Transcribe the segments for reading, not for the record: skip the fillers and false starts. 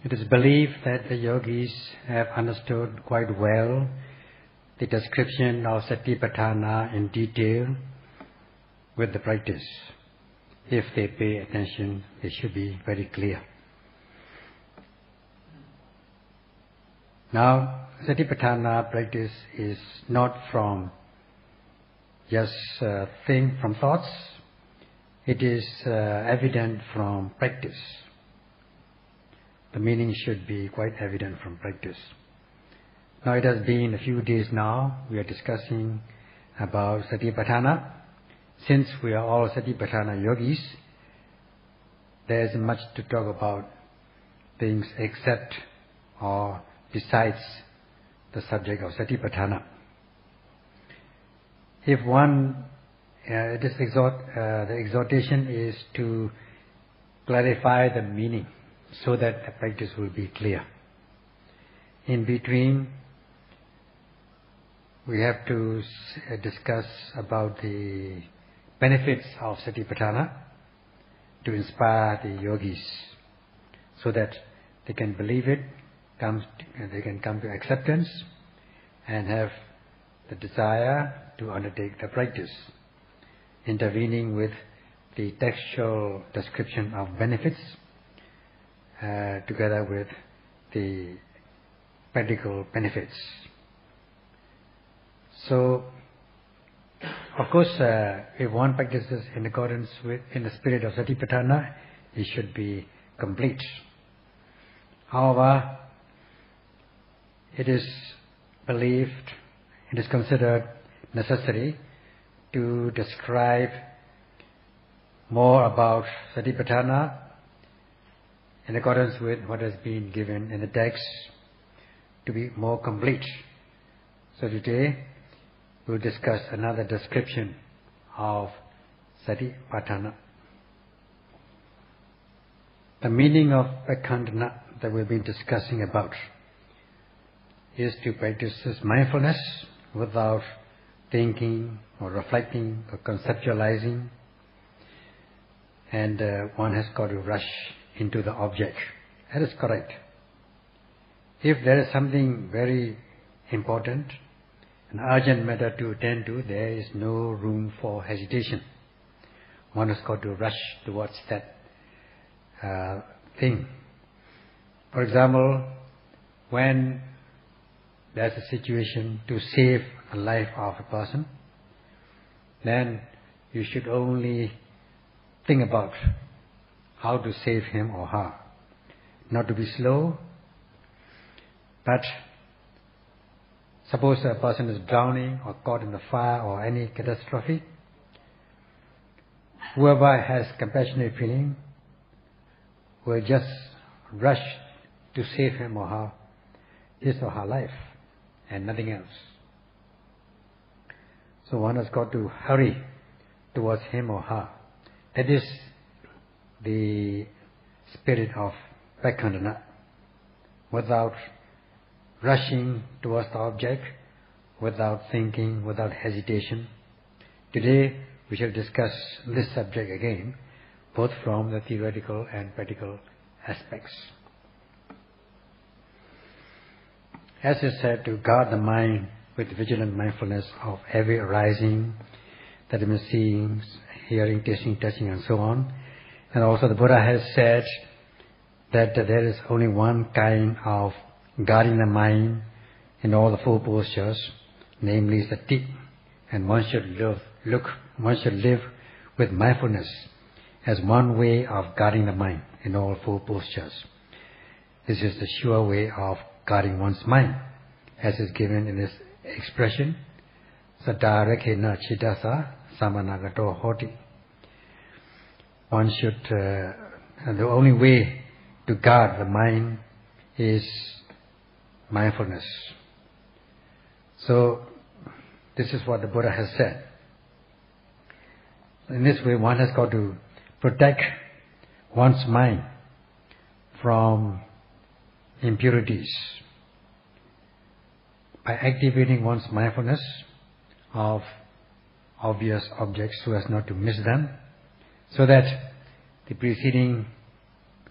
It is believed that the yogis have understood quite well the description of Satipatthana in detail with the practice. If they pay attention, it should be very clear. Now, Satipatthana practice is not from just think from thoughts. It is evident from practice. The meaning should be quite evident from practice. Now it has been a few days now, we are discussing about Satipatthana. Since we are all Satipatthana yogis, there isn't much to talk about things except or besides the subject of Satipatthana. If one, the exhortation is to clarify the meaning so that the practice will be clear. In between, we have to discuss about the benefits of Satipatthana to inspire the yogis so that they can believe it, they can come to acceptance and have the desire to undertake the practice, intervening with the textual description of benefits together with the practical benefits. So, of course, if one practices in accordance with, in the spirit of Satipatthana, it should be complete. However, it is believed, it is considered necessary to describe more about Satipatthana in accordance with what has been given in the text to be more complete. So today we'll discuss another description of Satipatthana. The meaning of Paṇḍitā that we've been discussing about is to practice this mindfulness without thinking or reflecting or conceptualizing, and one has got to rush into the object. That is correct. If there is something very important, an urgent matter to attend to, there is no room for hesitation. One has got to rush towards that thing. For example, when there's a situation to save the life of a person, then you should only think about how to save him or her. Not to be slow, but suppose a person is drowning or caught in the fire or any catastrophe, whoever has compassionate feeling will just rush to save him or her, his or her life, and nothing else. So one has got to hurry towards him or her. That is the spirit of Paṇḍitā, without rushing towards the object, without thinking, without hesitation. Today we shall discuss this subject again, both from the theoretical and practical aspects. As is said, to guard the mind with vigilant mindfulness of every arising, that means seeing, hearing, tasting, touching, and so on. And also the Buddha has said that there is only one kind of guarding the mind in all the four postures, namely sati, and one should live with mindfulness as one way of guarding the mind in all four postures. This is the sure way of guarding one's mind, as is given in this expression, Sadarekena Chidasa Samanagato Hoti. One should, the only way to guard the mind is mindfulness. So, this is what the Buddha has said. In this way, one has got to protect one's mind from impurities by activating one's mindfulness of obvious objects so as not to miss them, so that the preceding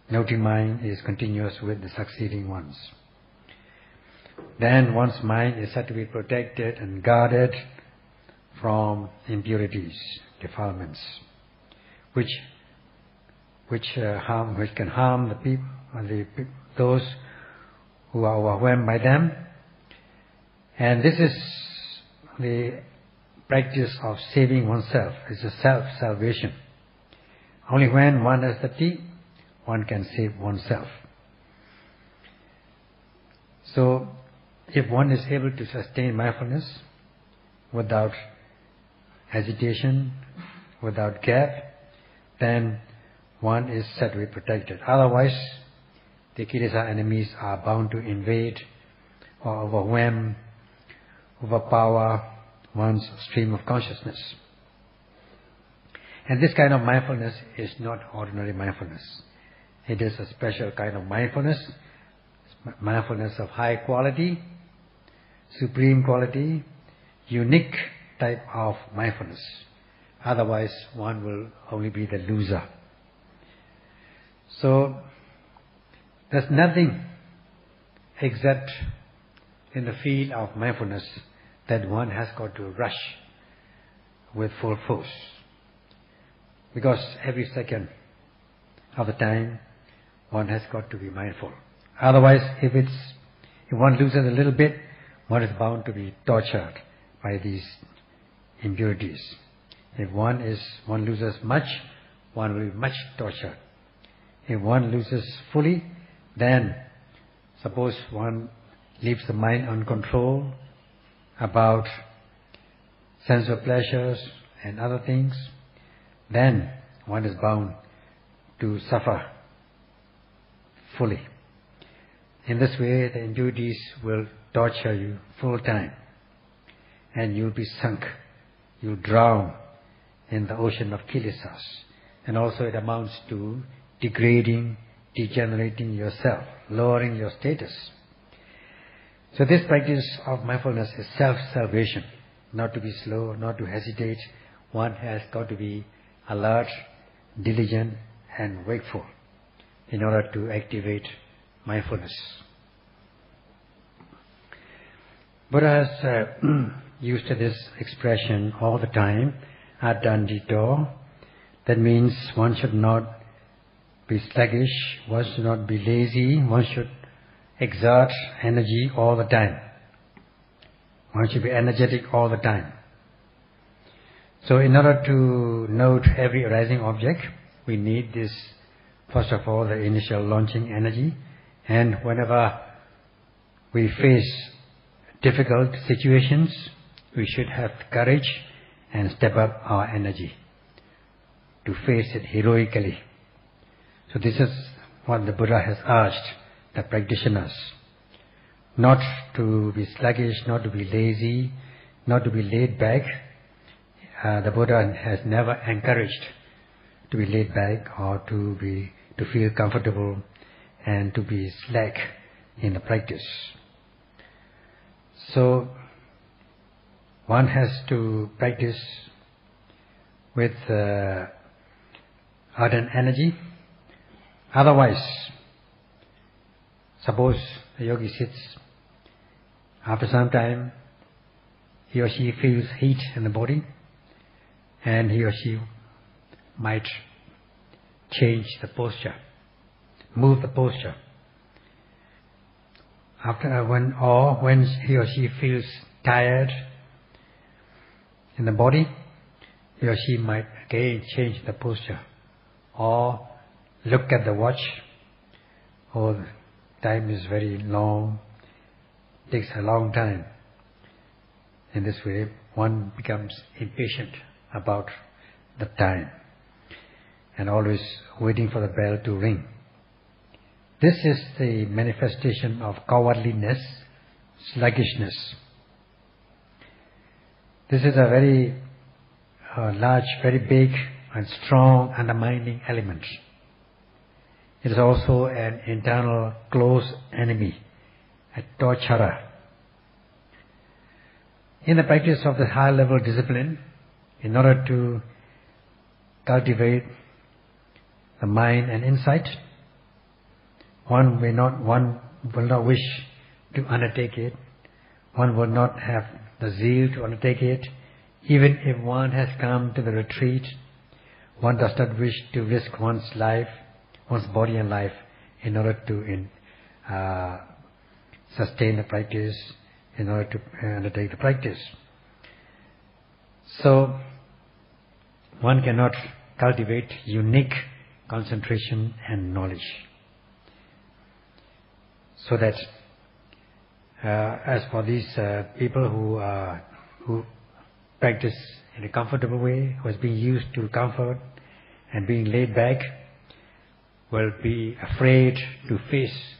noting mind is continuous with the succeeding ones. Then one's mind is said to be protected and guarded from impurities, defilements, which can harm the people, those who are overwhelmed by them. And this is the practice of saving oneself. It's a self-salvation. Only when one has the tea, one can save oneself. So, if one is able to sustain mindfulness without hesitation, without gap, then one is said to be protected. Otherwise, the kilesa enemies are bound to invade or overwhelm, overpower one's stream of consciousness. And this kind of mindfulness is not ordinary mindfulness. It is a special kind of mindfulness of high quality, supreme quality, unique type of mindfulness. Otherwise, one will only be the loser. So, there's nothing except in the field of mindfulness that one has got to rush with full force. Because every second of the time, one has got to be mindful. Otherwise, if one loses a little bit, one is bound to be tortured by these impurities. If one loses much, one will be much tortured. If one loses fully, then suppose one leaves the mind uncontrolled about sensual pleasures and other things, then one is bound to suffer fully. In this way, the impurities will torture you full time, and you'll be sunk, you'll drown in the ocean of kilesas. And also it amounts to degrading, degenerating yourself, lowering your status. So this practice of mindfulness is self-salvation, not to be slow, not to hesitate. One has got to be alert, diligent and wakeful in order to activate mindfulness. Buddha has used this expression all the time, Paṇḍitā. That means one should not be sluggish, one should not be lazy, one should exert energy all the time. One should be energetic all the time. So in order to note every arising object, we need this, first of all, the initial launching energy. And whenever we face difficult situations, we should have courage and step up our energy to face it heroically. So this is what the Buddha has urged the practitioners. Not to be sluggish, not to be lazy, not to be laid back. The Buddha has never encouraged to be laid back or to feel comfortable and to be slack in the practice. So one has to practice with ardent energy. Otherwise, suppose the yogi sits, after some time he or she feels heat in the body, and he or she might change the posture, move the posture. When he or she feels tired in the body, he or she might again change the posture, or look at the watch. Oh, the time is very long, takes a long time. In this way, one becomes impatient about the time and always waiting for the bell to ring. This is the manifestation of cowardliness, sluggishness. This is a very large, very big and strong undermining element. It is also an internal close enemy, a torturer. In the practice of the high level discipline, in order to cultivate the mind and insight, one will not wish to undertake it. One will not have the zeal to undertake it. Even if one has come to the retreat, one does not wish to risk one's life, one's body and life, in order to sustain the practice, in order to undertake the practice. So, one cannot cultivate unique concentration and knowledge. So that, as for these people who practice in a comfortable way, who has been used to comfort and being laid back, will be afraid to face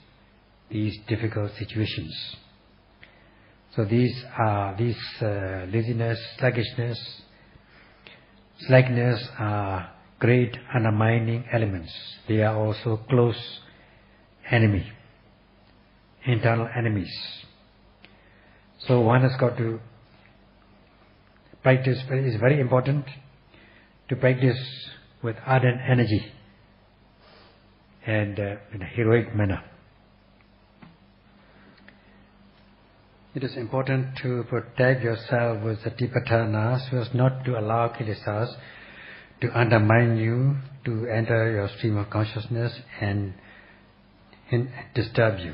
these difficult situations. So these laziness, sluggishness, slackness are great undermining elements. They are also close enemy, internal enemies. So one has got to practice. It is very important to practice with ardent energy and in a heroic manner. It is important to protect yourself with Satipatthana so as not to allow kilesas to undermine you, to enter your stream of consciousness and disturb you.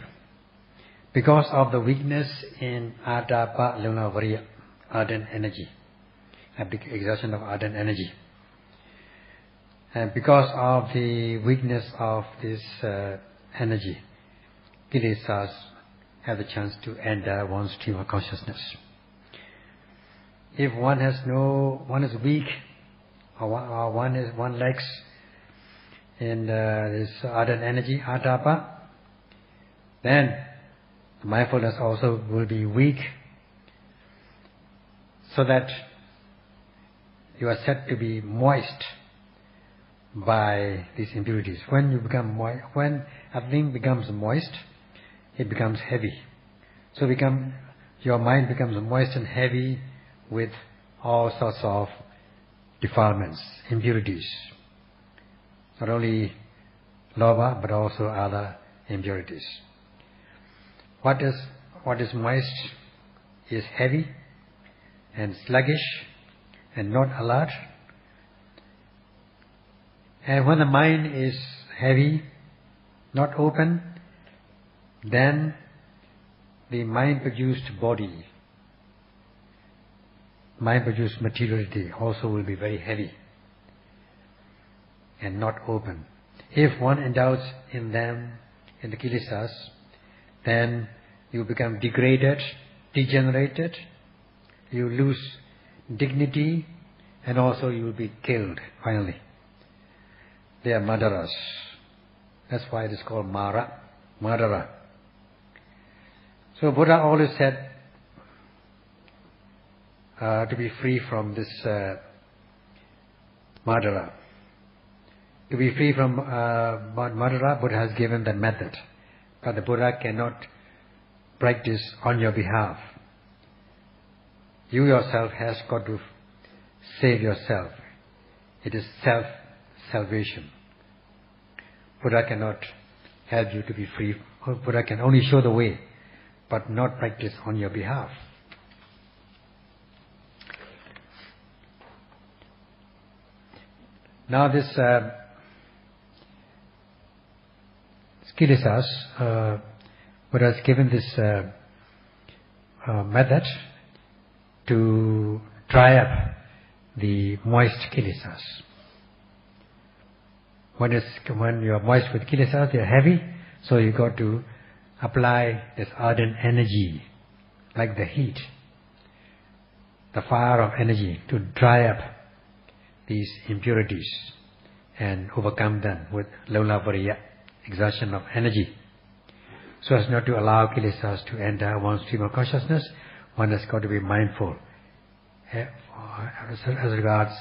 Because of the weakness in Adapa Lunavariya, ardent energy, exertion of ardent energy. And because of the weakness of this energy, kilesas have the chance to enter one's stream of consciousness. If one is weak, or one lacks in this ardent energy, adapa, then mindfulness also will be weak, so that you are said to be moist by these impurities. When you become when a thing becomes moist, it becomes heavy. So your mind becomes moist and heavy with all sorts of defilements, impurities. Not only lobha, but also other impurities. What is moist is heavy and sluggish and not alert. And when the mind is heavy, not open, then the mind-produced body, mind-produced materiality also will be very heavy and not open. If one indulges in them, in the kilesas, then you become degraded, degenerated, you lose dignity, and also you will be killed finally. They are murderers. That's why it is called murderer. So Buddha always said to be free from this murderer. To be free from murderer, Buddha has given the method. But the Buddha cannot practice on your behalf. You yourself has got to save yourself. It is self-salvation. Buddha cannot help you to be free. Buddha can only show the way, but not practice on your behalf. Now this kilesas, Buddha has given this method to dry up the moist kilesas. When you are moist with kilesas, they are heavy, so you got to apply this ardent energy, like the heat, the fire of energy, to dry up these impurities and overcome them with laulavariya, exertion of energy. So as not to allow kilesas to enter one's stream of consciousness, one has got to be mindful as regards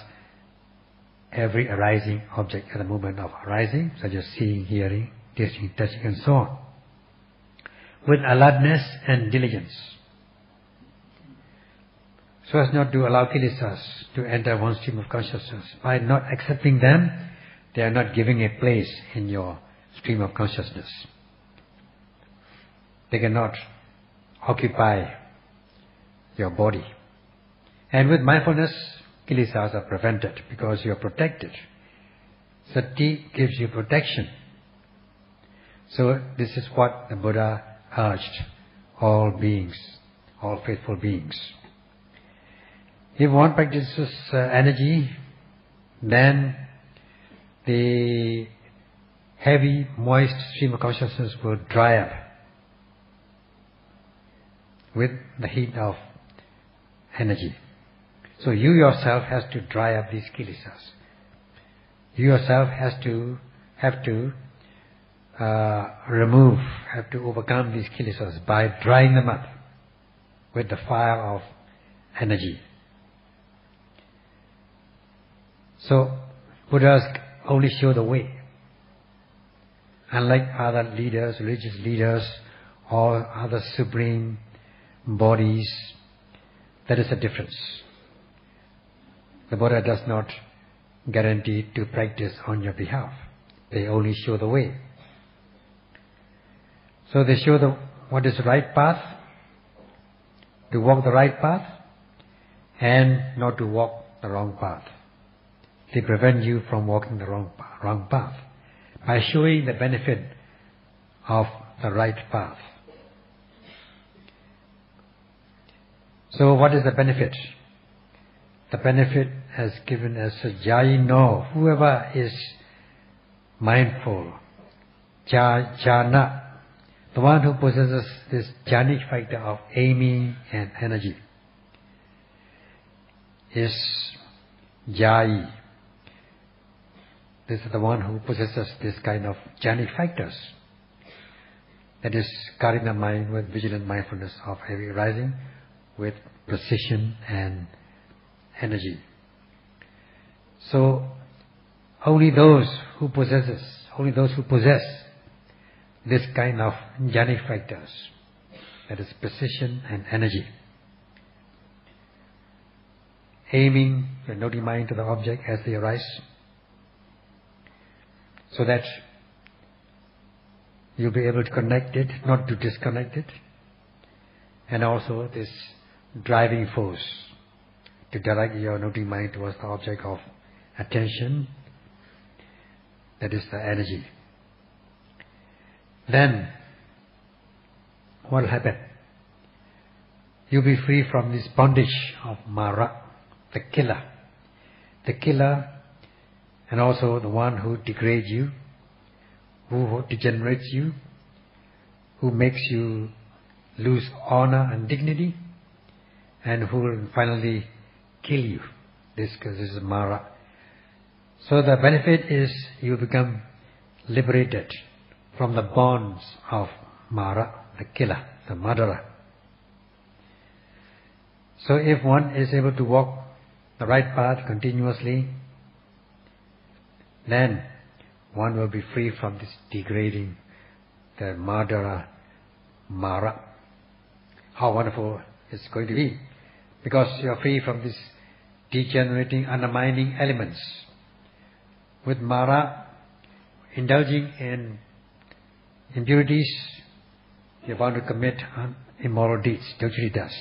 every arising object at the moment of arising, such as seeing, hearing, tasting, touching, and so on, with alertness and diligence, so as not to allow kilesas to enter one stream of consciousness. By not accepting them, they are not giving a place in your stream of consciousness. They cannot occupy your body. And with mindfulness, kilesas are prevented because you are protected. Sati gives you protection. So this is what the Buddha urged all beings, all faithful beings. If one practices energy, then the heavy, moist stream of consciousness will dry up with the heat of energy. So you yourself has to dry up these kilesas. You yourself have to overcome these kilesas by drying them up with the fire of energy. So Buddhas only show the way. Unlike other leaders, religious leaders, or other supreme bodies, that is the difference. The Buddha does not guarantee to practice on your behalf. They only show the way. So they show what is the right path, to walk the right path, and not to walk the wrong path. They prevent you from walking the wrong path by showing the benefit of the right path. So what is the benefit? The benefit as given as jayino, whoever is mindful, jhana, the one who possesses this jhanic factor of aiming and energy, is jayi. This is the one who possesses this kind of jhanic factors. That is, guarding the mind with vigilant mindfulness of every arising, with precision and energy. So, only those who possess this kind of jhanic factors, that is precision and energy, aiming your noting mind to the object as they arise, so that you'll be able to connect it, not to disconnect it, and also this driving force to direct your noting mind towards the object of attention, that is the energy. Then, what will happen? You'll be free from this bondage of Mara, the killer. The killer, and also the one who degrades you, who degenerates you, who makes you lose honor and dignity, and who will finally kill you. This is Mara. So the benefit is you become liberated from the bonds of Mara, the killer, the murderer. So if one is able to walk the right path continuously, then one will be free from this degrading, the murderer, Mara. How wonderful it's going to be, because you are free from these degenerating, undermining elements. With Mara, indulging in impurities, you are bound to commit immoral deeds, dojiritas.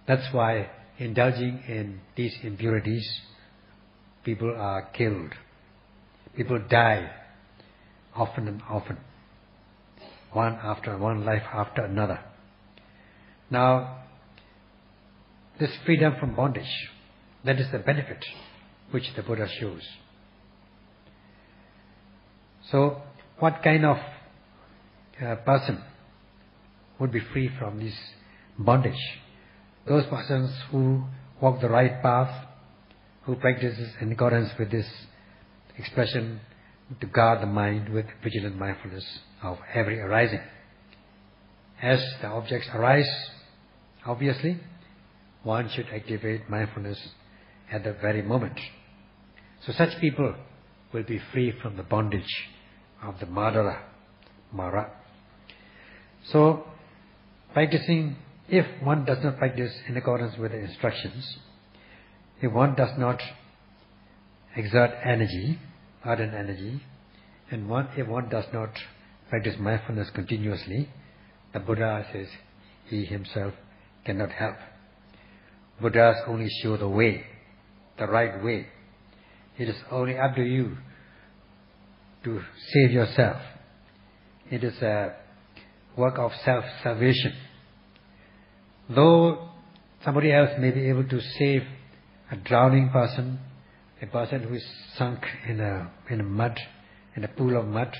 That's why indulging in these impurities, people are killed. People die often and often, one life after another. Now, this freedom from bondage, that is the benefit which the Buddha shows. So, what kind of person would be free from this bondage? Those persons who walk the right path, who practices in accordance with this expression, to guard the mind with vigilant mindfulness of every arising. As the objects arise, obviously, one should activate mindfulness at the very moment. So such people will be free from the bondage of the murderer, Mara. So, practicing, if one does not practice in accordance with the instructions, if one does not exert energy, ardent energy, and if one does not practice mindfulness continuously, the Buddha says he himself cannot help. Buddhas only show the way, the right way. It is only up to you to save yourself. It is a work of self-salvation. Though somebody else may be able to save a drowning person, a person who is sunk in a mud, in a pool of mud,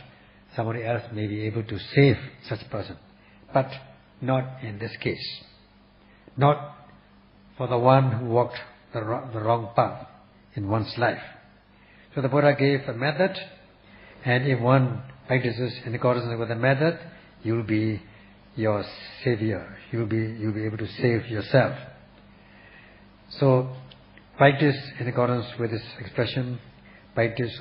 somebody else may be able to save such a person. But not in this case. Not for the one who walked the wrong path in one's life. So the Buddha gave a method, and if one practices in accordance with the method, you will be your savior. You will be able to save yourself. So practice in accordance with this expression. Practice,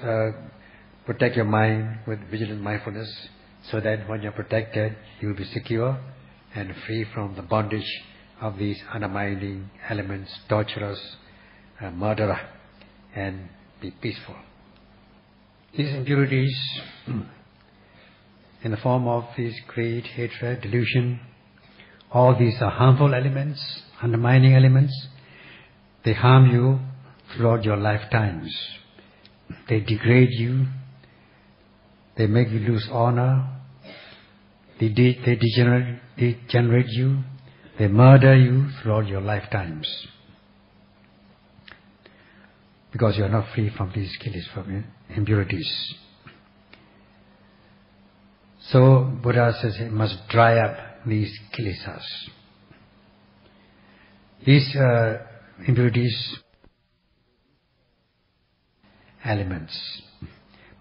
protect your mind with vigilant mindfulness, so that when you are protected, you will be secure and free from the bondage of these undermining elements, torturers, murderer, and be peaceful. These impurities, in the form of these greed, hatred, delusion, all these are harmful elements, undermining elements. They harm you throughout your lifetimes. They degrade you. They make you lose honor. They degenerate you. They murder you throughout your lifetimes. Because you are not free from these killis, from impurities. So Buddha says it must dry up these kilesas. These impurities, elements.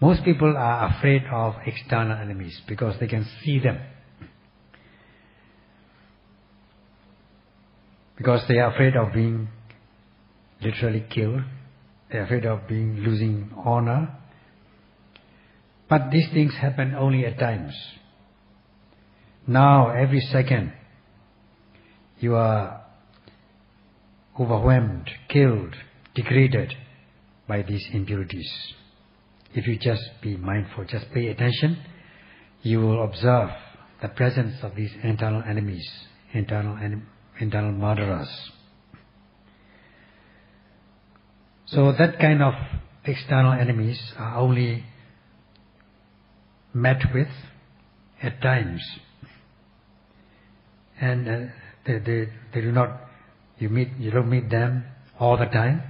Most people are afraid of external enemies because they can see them. Because they are afraid of being literally killed. They are afraid of losing honor. But these things happen only at times. Now, every second, you are overwhelmed, killed, degraded by these impurities. If you just be mindful, just pay attention, you will observe the presence of these internal enemies, internal murderers. So that kind of external enemies are only met with at times, and they do not. You don't meet them all the time.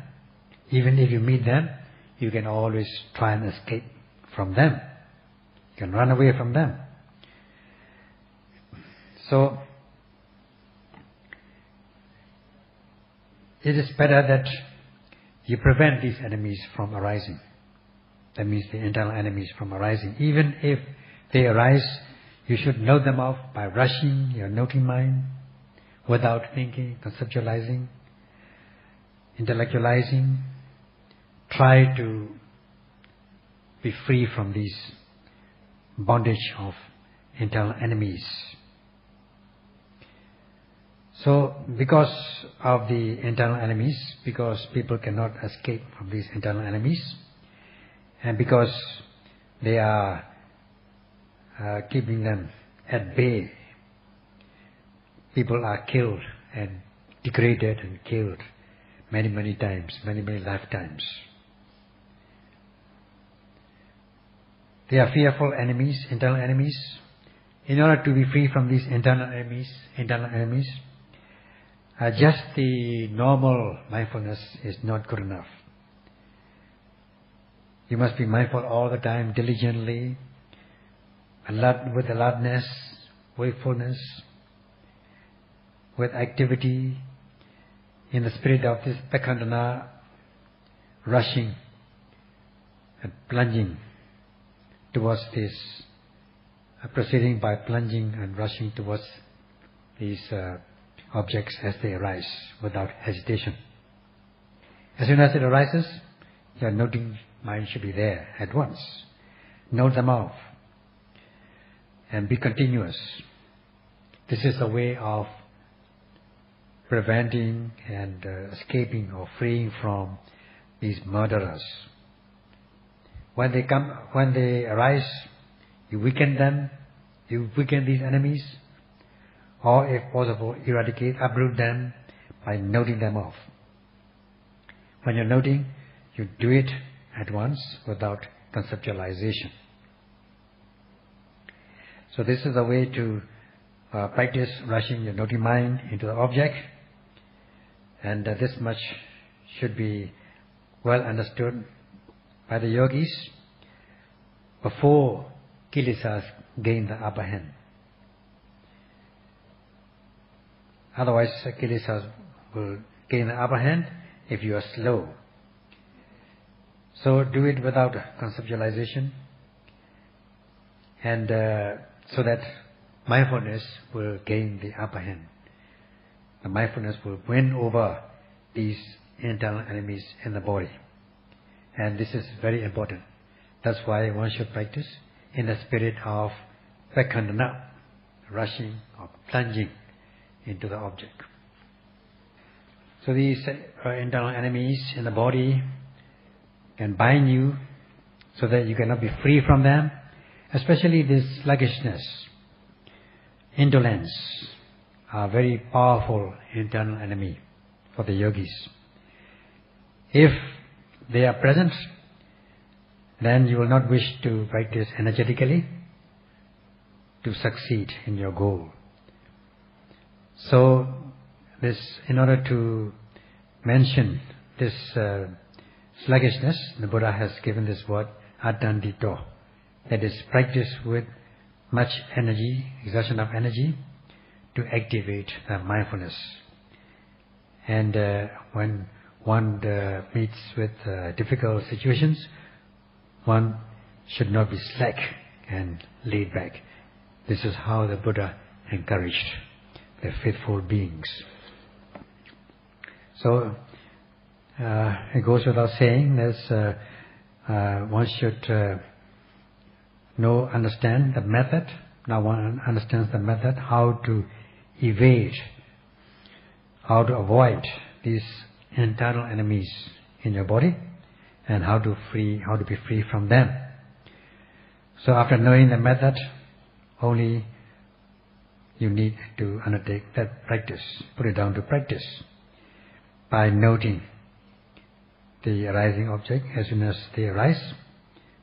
Even if you meet them, you can always try and escape from them. You can run away from them. So it is better that you prevent these enemies from arising. That means the internal enemies from arising. Even if they arise, you should note them off by rushing your noting mind, without thinking, conceptualizing, intellectualizing. Try to be free from these bondage of internal enemies. So, because of the internal enemies, because people cannot escape from these internal enemies, and because they are keeping them at bay, people are killed and degraded and killed many times, many lifetimes. They are fearful enemies, internal enemies. In order to be free from these internal enemies, just the normal mindfulness is not good enough. You must be mindful all the time, diligently, with alertness, wakefulness, with activity, in the spirit of this Paṇḍitā, rushing and plunging towards this, proceeding by plunging and rushing towards these objects as they arise without hesitation. As soon as it arises, your noting mind should be there at once. Note them off and be continuous. This is a way of preventing and escaping or freeing from these murderers. When they arise, you weaken them, you weaken these enemies, or if possible, eradicate, uproot them by noting them off. When you're noting, you do it at once without conceptualization. So this is a way to practice rushing your noting mind into the object, and this much should be well understood by the yogis before kilesas gain the upper hand. Otherwise, kilesas will gain the upper hand if you are slow. So do it without conceptualization, and so that mindfulness will gain the upper hand. The mindfulness will win over these internal enemies in the body. And this is very important. That's why one should practice in the spirit of Paṇḍitā, rushing or plunging into the object. So these internal enemies in the body can bind you so that you cannot be free from them, especially this sluggishness, indolence, are very powerful internal enemy for the yogis. If they are present, then you will not wish to practice energetically to succeed in your goal. So this, in order to mention this sluggishness, the Buddha has given this word Paṇḍitā, that is practice with much energy, exertion of energy, to activate the mindfulness. And when one meets with difficult situations, one should not be slack and laid back. This is how the Buddha encouraged the faithful beings. So it goes without saying that one should understand the method. Now one understands the method, how to evade, how to avoid these internal enemies in your body, and how to be free from them. So after knowing the method, only you need to undertake that practice, put it down to practice, by noting the arising object as soon as they arise,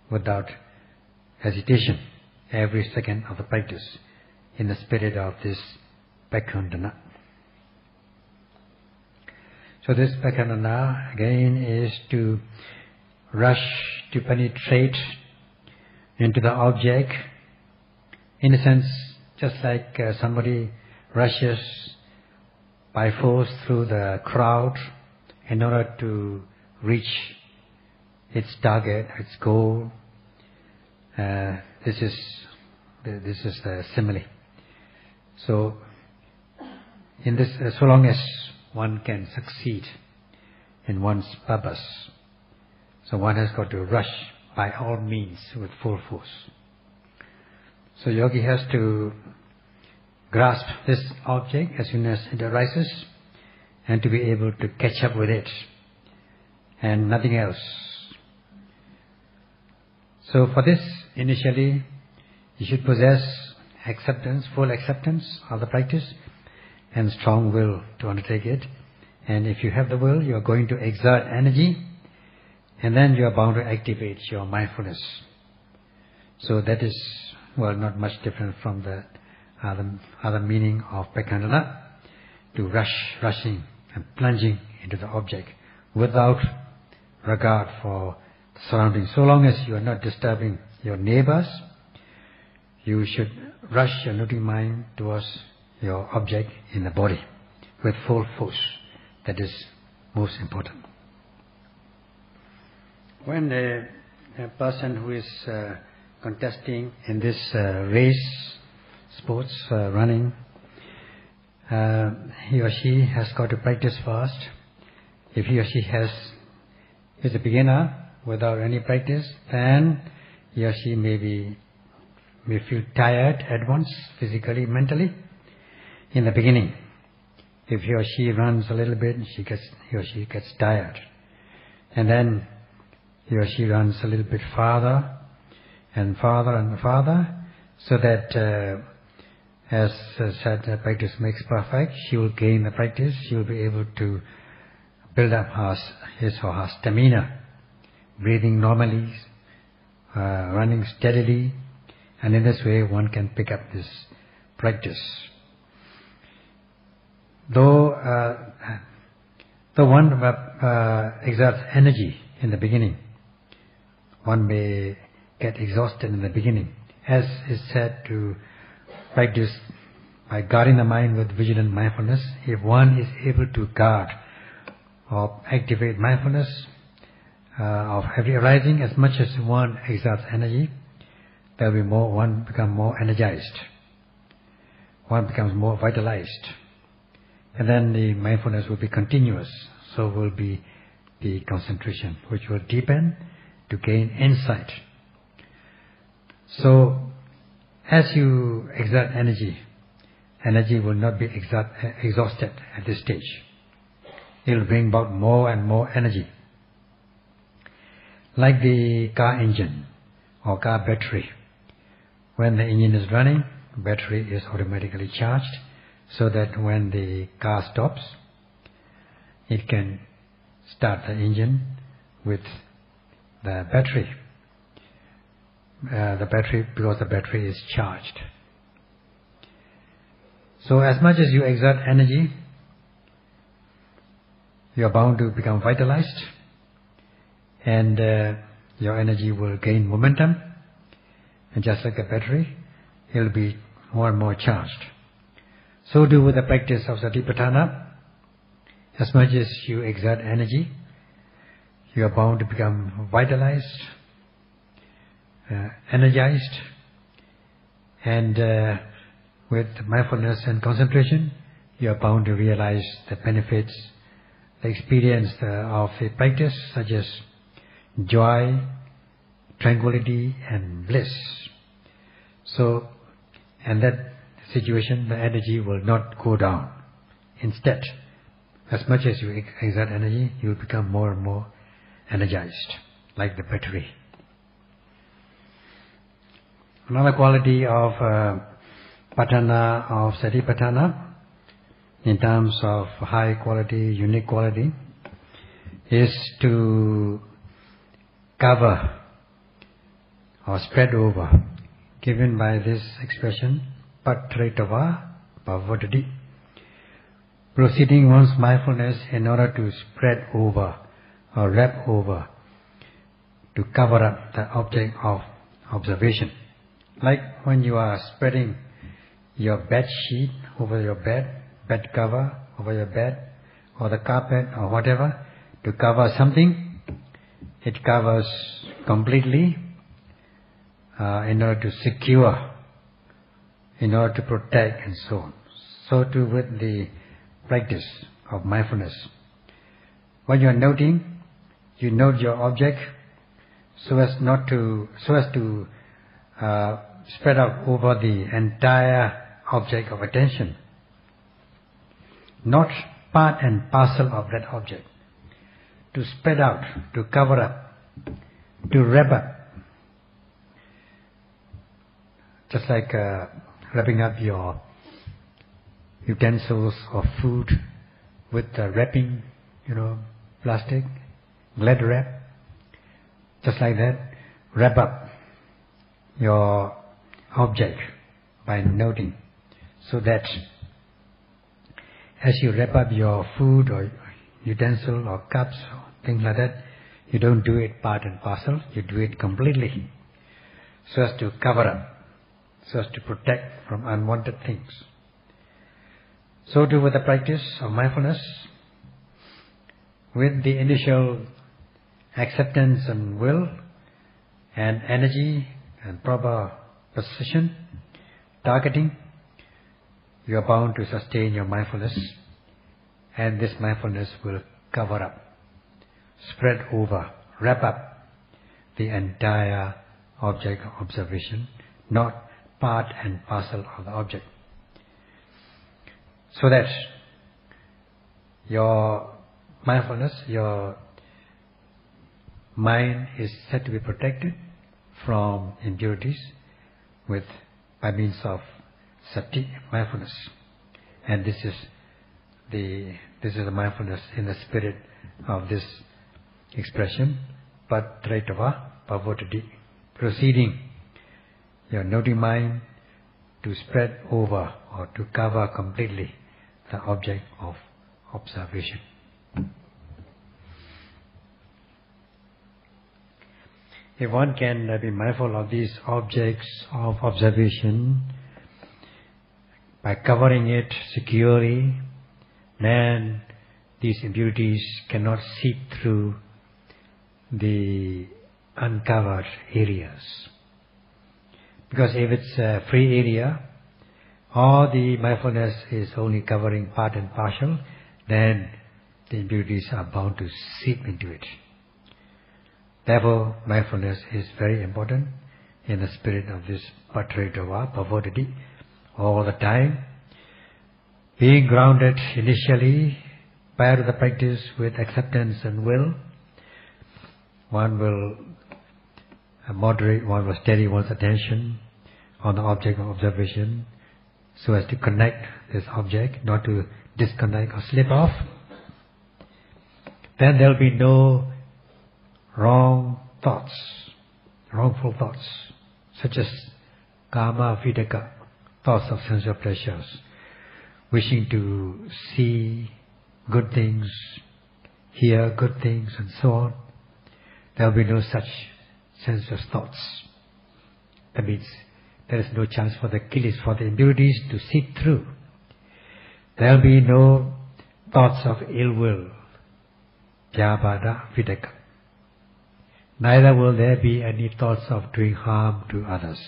without hesitation, every second of the practice, in the spirit of this Paṇḍitā. So this Paṇḍitā again is to rush, to penetrate into the object, in a sense just like somebody rushes by force through the crowd in order to reach its target, its goal. This is the simile. So in this, so long as one can succeed in one's purpose, so one has got to rush by all means with full force. So yogi has to grasp this object as soon as it arises, and to be able to catch up with it, and nothing else. So for this, initially, you should possess acceptance, full acceptance of the practice, and strong will to undertake it. And if you have the will, you are going to exert energy, and then you are bound to activate your mindfulness. So that is, well, not much different from the other meaning of Paṇḍitā, to rushing and plunging into the object without regard for the surroundings. So long as you are not disturbing your neighbors, you should rush your noting mind towards your object in the body with full force. That is most important. When a person who is contesting in this race, sports, running, he or she has got to practice fast. If he or she is a beginner without any practice, then he or she may feel tired at once, physically, mentally, in the beginning. If he or she runs a little bit, he or she gets tired. And then he or she runs a little bit farther and farther and farther, so that As said, practice makes perfect. She will gain the practice. She will be able to build up his or her stamina, breathing normally, running steadily, and in this way one can pick up this practice. Though one exerts energy in the beginning, one may get exhausted in the beginning. As is said, to practice by guarding the mind with vigilant mindfulness, if one is able to guard or activate mindfulness of every arising, as much as one exerts energy, there will be one becomes more energized, one becomes more vitalized, and then the mindfulness will be continuous. So will be the concentration, which will deepen to gain insight. So, as you exert energy, energy will not be exhausted at this stage. It will bring about more and more energy. Like the car engine or car battery. When the engine is running, the battery is automatically charged, so that when the car stops, it can start the engine with the battery. Because the battery is charged. So as much as you exert energy, you are bound to become vitalized, and your energy will gain momentum, and just like a battery, it will be more and more charged. So do with the practice of Satipatthana. As much as you exert energy, you are bound to become vitalized, energized, and with mindfulness and concentration, you are bound to realize the benefits, the experience of the practice, such as joy, tranquility, and bliss. So, in that situation, the energy will not go down. Instead, as much as you exert energy, you will become more and more energized, like the battery. Another quality of Patthana, of Satipatthana, in terms of high quality, unique quality, is to cover or spread over, given by this expression, Paṭṭhritava Bhavadati, proceeding one's mindfulness in order to spread over or wrap over, to cover up the object of observation. Like when you are spreading your bed sheet over your bed cover over your bed, or the carpet or whatever, to cover something, it covers completely in order to secure, in order to protect, and so on. So too with the practice of mindfulness. When you are noting, you note your object so as to spread out over the entire object of attention, not part and parcel of that object. To spread out, to cover up, to wrap up. Just like wrapping up your utensils of food with wrapping, plastic, glad wrap. Just like that, wrap up your object by noting, so that as you wrap up your food or utensil or cups or things like that, you don't do it part and parcel, you do it completely, so as to cover up, so as to protect from unwanted things. So too with the practice of mindfulness, with the initial acceptance and will and energy and proper precision, targeting, you are bound to sustain your mindfulness, and this mindfulness will cover up, spread over, wrap up the entire object of observation, not part and parcel of the object. So that your mindfulness, your mind is said to be protected from impurities by means of sati, mindfulness. And this is the mindfulness in the spirit of this expression, Paṇḍitā, proceeding your noting mind to spread over or to cover completely the object of observation. If one can be mindful of these objects of observation by covering it securely, then these impurities cannot seep through the uncovered areas. Because if it's a free area, or the mindfulness is only covering part and partial, then the impurities are bound to seep into it. Therefore, mindfulness is very important in the spirit of this Paṇḍitā, all the time. Being grounded initially, prior to the practice, with acceptance and will, one will moderate, one will steady one's attention on the object of observation so as to connect this object, not to disconnect or slip off. Then there will be no wrong thoughts, wrongful thoughts, such as kama vidaka, thoughts of sensual pleasures, wishing to see good things, hear good things, and so on. There will be no such sensuous thoughts. That means there is no chance for the killis, for the impurities to seep through. There will be no thoughts of ill will, vyāpada vidaka. Neither will there be any thoughts of doing harm to others,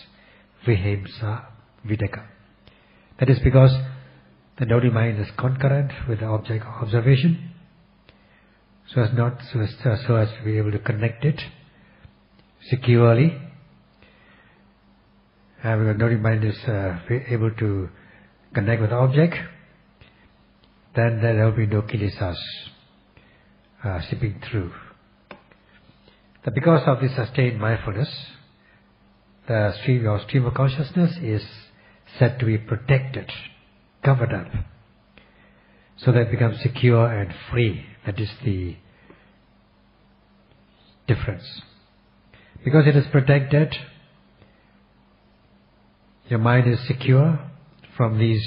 vihimsa vidaka. That is because the noting mind is concurrent with the object of observation, so as to be able to connect it securely. And when the noting mind is able to connect with the object, then there will be no kilesas seeping through. But because of this sustained mindfulness, the stream of consciousness is said to be protected, covered up, so that it becomes secure and free. That is the difference. Because it is protected, your mind is secure from these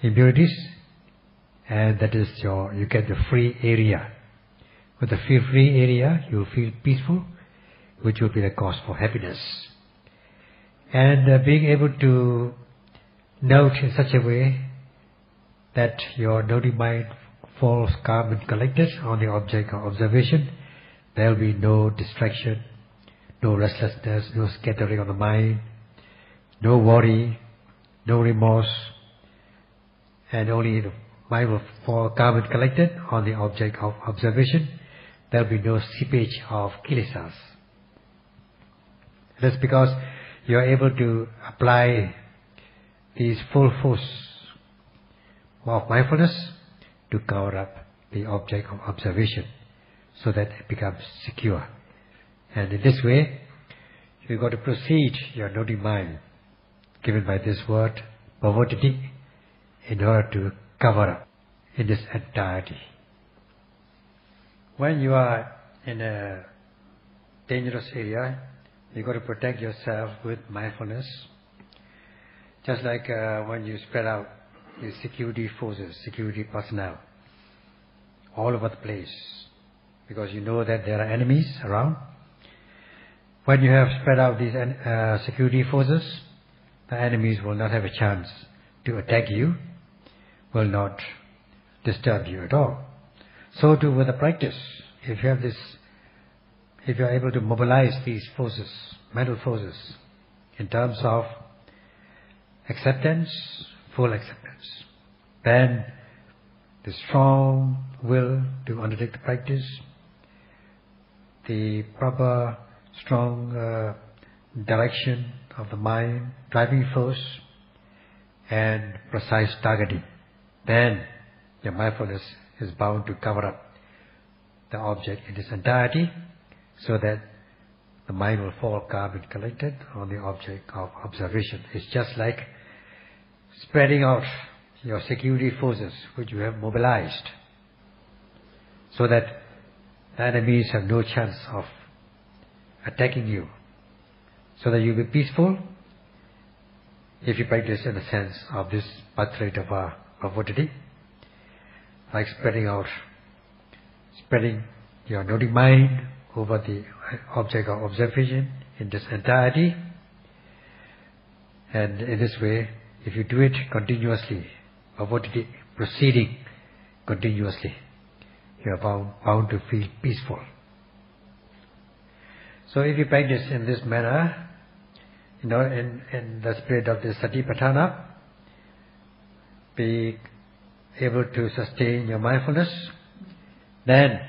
impurities, and that is you get the free area. With the free area, you will feel peaceful, which will be the cause for happiness. And being able to note in such a way that your noting mind falls calm and collected on the object of observation, there will be no distraction, no restlessness, no scattering of the mind, no worry, no remorse, and only the mind will fall calm and collected on the object of observation. There will be no seepage of kilesas. That's because you are able to apply these full force of mindfulness to cover up the object of observation, so that it becomes secure. And in this way, you got to proceed your noting mind, given by this word, Paṇḍitā, in order to cover up in this entirety. When you are in a dangerous area, you got to protect yourself with mindfulness. Just like when you spread out the security forces, security personnel, all over the place, because you know that there are enemies around. When you have spread out these security forces, the enemies will not have a chance to attack you, will not disturb you at all. So too with the practice, if you are able to mobilize these forces, mental forces, in terms of acceptance, full acceptance, then the strong will to undertake the practice, the proper strong direction of the mind, driving force, and precise targeting, then your mindfulness is bound to cover up the object in its entirety, so that the mind will fall calm and collected on the object of observation. It's just like spreading out your security forces which you have mobilized so that the enemies have no chance of attacking you, so that you'll be peaceful. If you practice in the sense of this Paṇḍitā Sayadaw, like spreading your noting mind over the object of observation in this entirety, and in this way, if you do it continuously, Paṇḍitā proceeding continuously, you are bound to feel peaceful. So if you practice in this manner, in the spirit of the Satipatthana, be able to sustain your mindfulness, then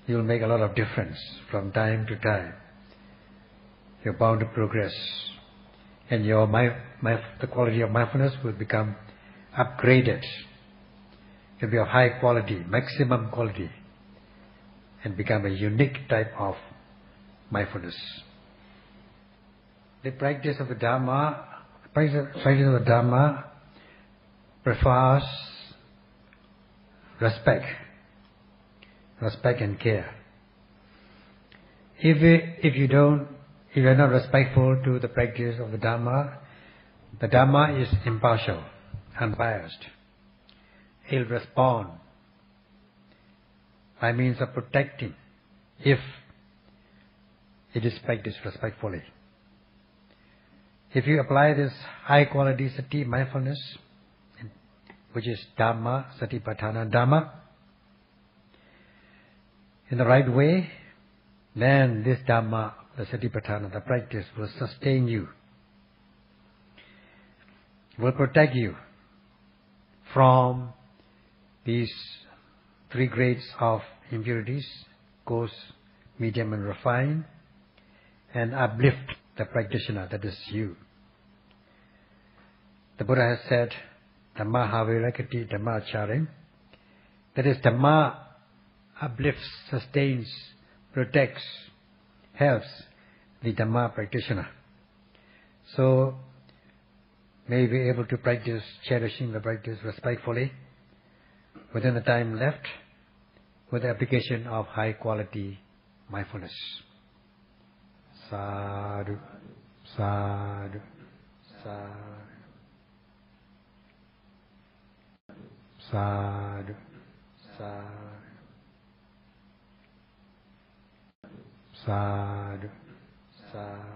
you will make a lot of difference from time to time. You're bound to progress, and your the quality of mindfulness will become upgraded. It will be of high quality, maximum quality, and become a unique type of mindfulness. The practice of the Dhamma, prefers respect and care. If you are not respectful to the practice of the Dhamma is impartial, unbiased. He'll respond by means of protecting if it is practiced respectfully. If you apply this high quality sati mindfulness, which is Dhamma, Satipatthana Dhamma, in the right way, then this Dhamma, the Satipatthana, the practice will sustain you, will protect you from these three grades of impurities, coarse, medium and refined, and uplift the practitioner, that is you. The Buddha has said, Dhamma havirakati Dhamma charim, that is, Dhamma uplifts, sustains, protects, helps the Dhamma practitioner. So, may you be able to practice, cherishing the practice respectfully, within the time left, with the application of high quality mindfulness. Sadhu, sadhu, sadhu, sadhu, sadhu, sadhu, sadhu.